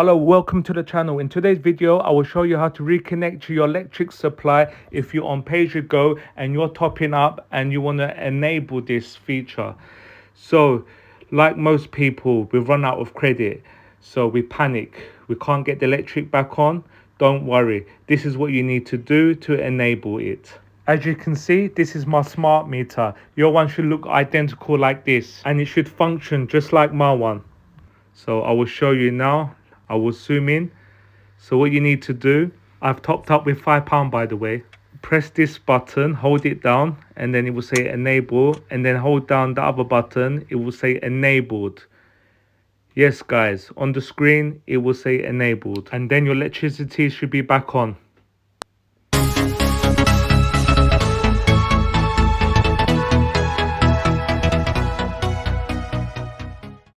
Hello, welcome to the channel. In today's video, I will show you how to reconnect to your electric supply if you're on pay-as-you-go and you're topping up and you want to enable this feature. So, like most people, we've run out of credit, so we panic. We can't get the electric back on. Don't worry, this is what you need to do to enable it. As you can see, this is my smart meter. Your one should look identical like this, and it should function just like my one. So I will show you now. I will zoom in. So what you need to do, I've topped up with £5 by the way. Press this button, hold it down, and then it will say enable, and then hold down the other button, it will say enabled. Yes guys, on the screen it will say enabled, and then your electricity should be back on.